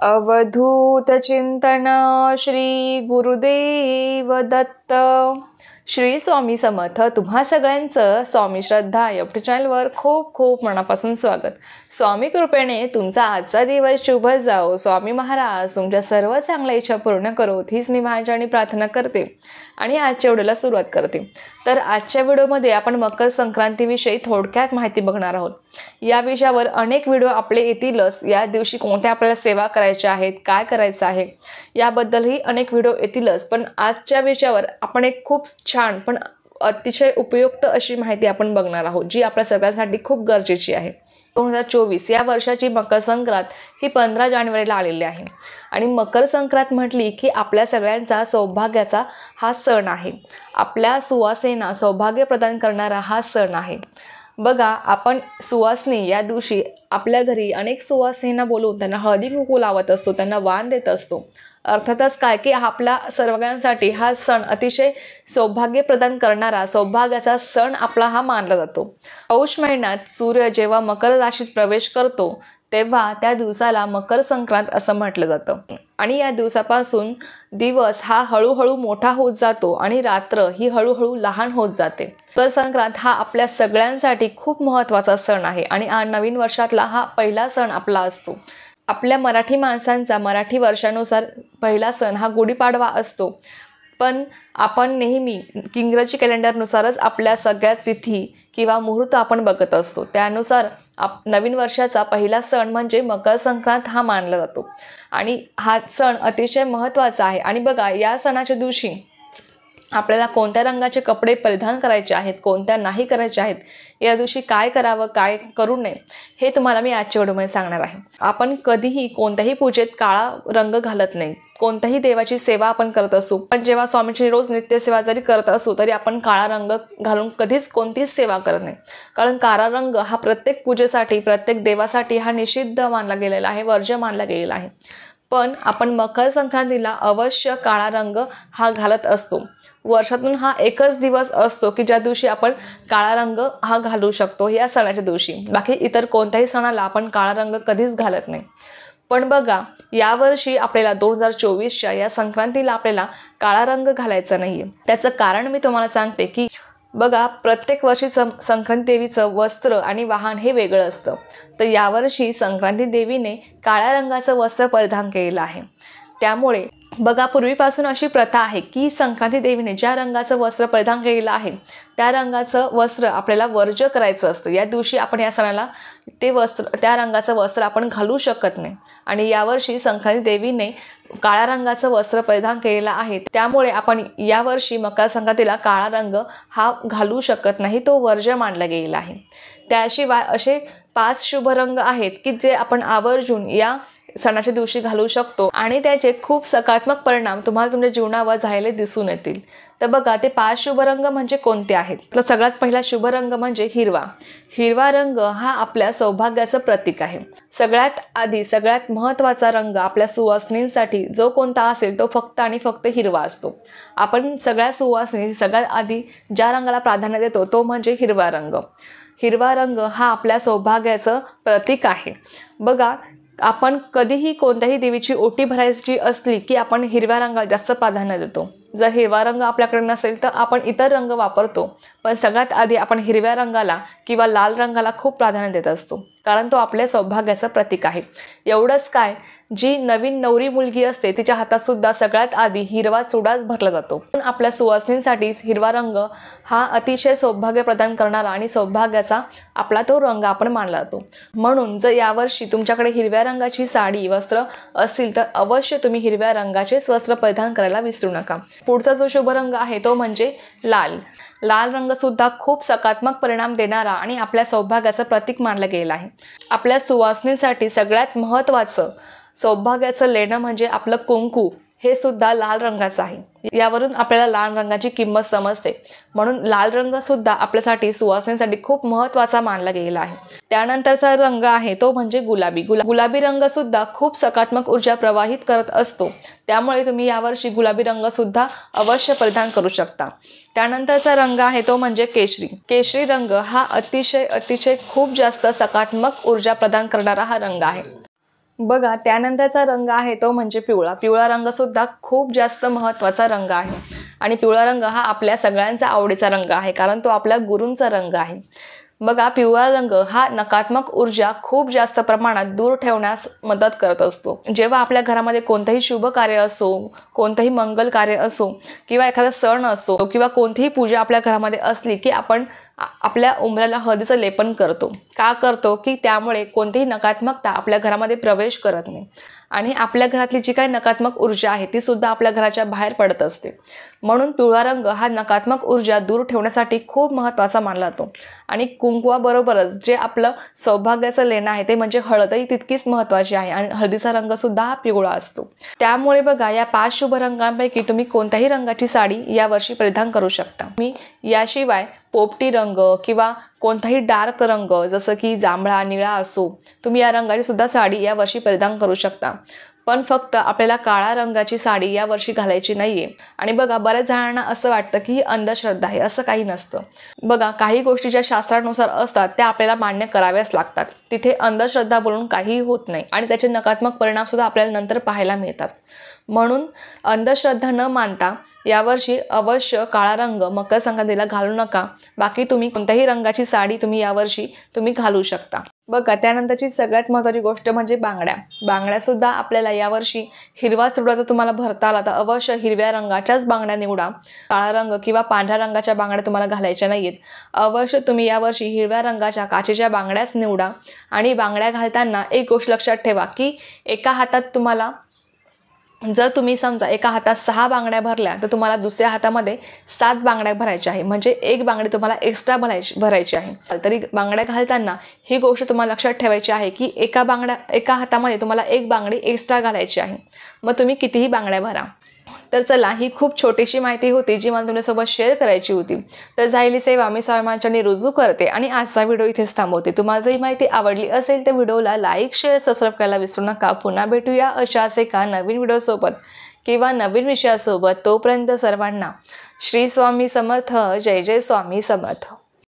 अवधूत चिंतन श्री गुरुदेव दत्त. श्री स्वामी समर्थ. तुम्हा सगळ्यांचं स्वामी श्रद्धा यूट्यूब चॅनलवर खूप खूप मनापासून स्वागत. स्वामी कृपेने तुमचा आजचा दिवस शुभ जाओ. स्वामी महाराज तुमच्या सर्व चांगल्या इच्छा पूर्ण करोत हीच मी माझ्याने प्रार्थना करते आणि आजच्या व्हिडिओला सुरुवात करते. तर आजच्या व्हिडिओमध्ये आपण मकर संक्रांतीविषयी थोडक्यात माहिती बघणार आहोत. या विषयावर अनेक व्हिडिओ आपले येतीलच. या दिवशी कोणत्या आपल्याला सेवा करायच्या आहेत, काय करायचं आहे याबद्दलही अनेक व्हिडिओ येतीलच. पण आजच्या विषयावर आपण एक खूप छान पण अतिशय उपयुक्त अशी माहिती आपण बघणार आहोत, जी आपल्या सगळ्यांसाठी खूप गरजेची आहे. 2024 या वर्षाची मकर संक्रांत ही 15 जानेवारीला आलेली आहे आणि मकर संक्रांत म्हटली की आपल्या सगळ्यांचा सौभाग्याचा हा सण आहे. आपल्या सुवासिनींना सौभाग्य प्रदान करणारा हा सण आहे. बघा, आपण सुवासिनी या दिवशी आपल्या घरी अनेक सुवासिनींना बोलवून त्यांना हळदी कुंकू लावत असतो, त्यांना वाण देत असतो. अर्थातच काय की आपल्या सर्वांसाठी हा सण अतिशय सौभाग्य प्रदान करणारा सौभाग्याचा सण आपला हा मानला जातो. पौष महिन्यात सूर्य जेव्हा मकर राशीत प्रवेश करतो तेव्हा त्या दिवसाला मकर संक्रांत असं म्हटलं जातं आणि या दिवसापासून दिवस हा हळूहळू मोठा होत जातो आणि रात्र ही हळूहळू लहान होत जाते. मकर संक्रांत हा आपल्या सगळ्यांसाठी खूप महत्त्वाचा सण आहे आणि नवीन वर्षातला हा पहिला सण आपला असतो. आपल्या मराठी माणसांचा मराठी वर्षानुसार पहिला सण हा गुढीपाडवा असतो, पण आपण नेहमी इंग्रजी कॅलेंडरनुसारच आपल्या सगळ्या तिथी किंवा मुहूर्त आपण बघत असतो. त्यानुसार नवीन वर्षाचा पहिला सण म्हणजे मकर संक्रांत हा मानला जातो आणि हा सण अतिशय महत्त्वाचा आहे. आणि बघा, या सणाच्या दिवशी आपल्याला कोणत्या रंगाचे कपडे परिधान करायचे आहेत, कोणत्या नाही करायचे आहेत, या दिवशी काय करावं काय करू नये हे तुम्हाला मी आजच्या व्हिडिओमध्ये सांगणार आहे. आपण कधीही कोणत्याही पूजेत काळा रंग घालत नाही. कोणत्याही देवाची सेवा आपण करत असू, पण जेव्हा स्वामींची रोज नित्यसेवा जरी करत असू तरी आपण काळा रंग घालून कधीच कोणतीच सेवा करत नाही. कारण काळा रंग हा प्रत्येक पूजेसाठी प्रत्येक देवासाठी हा निषिद्ध मानला गेलेला आहे, वर्ज्य मानला गेलेला आहे. पण आपण मकर संक्रांतीला अवश्य काळा रंग हा घालत असतो. वर्षातून हा एकच दिवस असतो की ज्या दिवशी आपण काळा रंग हा घालू शकतो या सणाच्या दिवशी. बाकी इतर कोणत्याही सणाला आपण काळा रंग कधीच घालत नाही. पण बघा, यावर्षी आपल्याला 2024च्या या संक्रांतीला आपल्याला काळा रंग घालायचा नाहीये. त्याचं कारण मी तुम्हाला सांगते की बघा, प्रत्येक वर्षी संक्रांती देवीचं वस्त्र आणि वाहन हे वेगळं असतं. तर यावर्षी संक्रांती देवीने काळ्या रंगाचं वस्त्र परिधान केलेलं आहे. त्यामुळे बघा, पूर्वीपासून अशी प्रथा आहे की संक्रांती देवीने ज्या रंगाचं वस्त्र परिधान केलेलं आहे त्या रंगाचं वस्त्र आपल्याला वर्ज्य करायचं असतं. या दिवशी आपण या सणाला त्या रंगाचं वस्त्र आपण घालू शकत नाही आणि यावर्षी संक्रांती देवीने काळ्या रंगाचं वस्त्र परिधान केलेलं आहे. त्यामुळे आपण यावर्षी मकर संक्रांतीला काळा रंग हा घालू शकत नाही, तो वर्ज्य मानला गेलेला आहे. त्याशिवाय असे 5 शुभ रंग आहेत की जे आपण आवर्जून या सणाच्या दिवशी घालू शकतो आणि त्याचे खूप सकारात्मक परिणाम तुम्हाला तुमच्या जीवनावर झालेले दिसून येतील. तर बघा, ते 5 शुभ रंग म्हणजे कोणते आहेत? तर सगळ्यात पहिला शुभ रंग म्हणजे हिरवा. हिरवा रंग हा आपल्या सौभाग्याचं प्रतीक आहे. सगळ्यात आधी सगळ्यात महत्त्वाचा रंग आपल्या सुवासिनींसाठी जो कोणता असेल तो फक्त आणि फक्त हिरवा असतो. आपण सगळ्या सुवासिनी सगळ्यात आधी ज्या रंगाला प्राधान्य देतो तो म्हणजे हिरवा रंग. हिरवा रंग हा आपल्या सौभाग्याचं प्रतीक आहे. बघा, आपण कधीही कोणत्याही देवीची ओटी भरायची असली की आपण हिरव्या रंगाला जास्त प्राधान्य देतो. जर हिरवा रंग आपल्याकडे नसेल तर आपण इतर रंग वापरतो, पण सगळ्यात आधी आपण हिरव्या रंगाला किंवा लाल रंगाला खूप प्राधान्य देत असतो, कारण तो आपल्या सौभाग्याचं प्रतीक आहे. एवढंच काय, जी नवीन नवरी मुलगी असते तिच्या हातात सुद्धा सगळ्यात आधी हिरवा चुडाच भरला जातो. पण आपल्या सुवासिनींसाठी हिरवा रंग हा अतिशय सौभाग्य प्रदान करणारा आणि सौभाग्याचा आपला तो रंग आपण मानला जातो. म्हणून जर यावर्षी तुमच्याकडे हिरव्या रंगाची साडी वस्त्र असतील तर अवश्य तुम्ही हिरव्या रंगाचेच वस्त्र परिधान करायला विसरू नका. पुढचा जो शुभ रंग आहे तो म्हणजे लाल. लाल रंग सुद्धा खूप सकारात्मक परिणाम देणारा आणि आपल्या सौभाग्याचं प्रतीक मानलं गेलं आहे. आपल्या सुवासिनीसाठी सगळ्यात महत्त्वाचं सौभाग्याचं लेणं म्हणजे आपलं कुंकू हे सुद्धा लाल रंगाचं आहे. यावरून आपल्याला लाल रंगाची किंमत समजते. म्हणून लाल रंग सुद्धा आपल्यासाठी सुवासिनीसाठी खूप महत्त्वाचा मानला गेलेला आहे. त्यानंतरचा रंग आहे तो म्हणजे गुलाबी. गुलाबी रंग सुद्धा खूप सकारात्मक ऊर्जा प्रवाहित करत असतो. त्यामुळे तुम्ही यावर्षी गुलाबी रंग सुद्धा अवश्य परिधान करू शकता. त्यानंतरचा रंग आहे तो म्हणजे केशरी. केशरी रंग हा अतिशय खूप जास्त सकारात्मक ऊर्जा प्रदान करणारा हा रंग आहे. बघा त्यानंतरचा रंग आहे तो म्हणजे पिवळा. पिवळा रंग सुद्धा खूप जास्त महत्त्वाचा रंग आहे आणि पिवळा रंग हा आपल्या सगळ्यांचा आवडीचा रंग आहे, कारण तो आपल्या गुरूंचा रंग आहे. बघा पिवळा रंग हा नकारात्मक ऊर्जा खूप जास्त प्रमाणात दूर ठेवण्यास मदत करत असतो. जेव्हा आपल्या घरामध्ये कोणतेही शुभ कार्य असो, कोणतेही मंगल कार्य असो किंवा एखादा सण असो किंवा कोणतीही पूजा आपल्या घरामध्ये असली की आपण आपल्या उंबऱ्याला हळदीचं लेपन करतो. का करतो की त्यामुळे कोणतीही नकारात्मकता आपल्या घरामध्ये प्रवेश करत नाही आणि आपल्या घरातली जी काही नकारात्मक ऊर्जा आहे ती सुद्धा आपल्या घराच्या बाहेर पडत असते. म्हणून पिवळा रंग हा नकारात्मक ऊर्जा दूर ठेवण्यासाठी खूप महत्त्वाचा मानला जातो. आणि कुंकवाबरोबरच जे आपलं सौभाग्याचं लेणं आहे ते म्हणजे हळदही तितकीच महत्त्वाची आहे आणि हळदीचा रंग सुद्धा हा पिवळा असतो. त्यामुळे बघा या 5 शुभ रंगांपैकी तुम्ही कोणत्याही रंगाची साडी यावर्षी परिधान करू शकता. मी याशिवाय पोपटी रंग किंवा कोणताही डार्क रंग जसं की जांभळा, निळा असो, तुम्ही या रंगाची सुद्धा साडी यावर्षी परिधान करू शकता. पण फक्त आपल्याला काळा रंगाची साडी यावर्षी घालायची नाहीये. आणि बघा बऱ्याच जणांना असं वाटतं की ही अंधश्रद्धा आहे. असं काही नसतं. बघा काही गोष्टी ज्या शास्त्रानुसार असतात त्या आपल्याला मान्य कराव्याच लागतात. तिथे अंधश्रद्धा बोलून काहीही होत नाही आणि त्याचे नकारात्मक परिणाम सुद्धा आपल्याला नंतर पाहायला मिळतात. म्हणून अंधश्रद्धा न मानता यावर्षी अवश्य काळा रंग मकर संक्रांतीला घालू नका. बाकी तुम्ही कोणत्याही रंगाची साडी तुम्ही यावर्षी घालू शकता. बघा त्यानंतरची सगळ्यात महत्त्वाची गोष्ट म्हणजे बांगड्या. बांगड्या सुद्धा आपल्याला यावर्षी हिरवा चुडा जर तुम्हाला भरता आला तर अवश्य हिरव्या रंगाच्याच बांगड्या निवडा. काळा रंग किंवा पांढऱ्या रंगाच्या बांगड्या तुम्हाला घालायच्या नाहीयेत. अवश्य तुम्ही यावर्षी हिरव्या रंगाच्या काचेच्या बांगड्याच निवडा. आणि बांगड्या घालताना एक गोष्ट लक्षात ठेवा की एका हातात तुम्हाला जर तुम्ही समजा एका हातात 6 बांगड्या भरल्या तर तुम्हाला दुसऱ्या हातामध्ये 7 बांगड्या भरायच्या आहे. म्हणजे एक बांगडी तुम्हाला एक्स्ट्रा भरायची आहे. तरी बांगड्या घालताना ही गोष्ट तुम्हाला लक्षात ठेवायची आहे की एका हातामध्ये तुम्हाला एक बांगडी एक्स्ट्रा घालायची आहे. मग तुम्ही कितीही बांगड्या भरा. तर चला ही खूप छोटीशी माहिती होती जी मला तुमच्यासोबत शेअर करायची होती. तर जायली सेवा मी स्वामींच्या रुजू करते आणि आजचा व्हिडिओ इथेच थांबवते. तुम्हाला जर ही माहिती आवडली असेल तर व्हिडिओला लाईक, शेअर, सबस्क्राईब करायला विसरू नका. पुन्हा भेटूया अशाच एका नवीन व्हिडिओसोबत किंवा नवीन विषयासोबत. तोपर्यंत सर्वांना श्री स्वामी समर्थ. जय जय स्वामी समर्थ.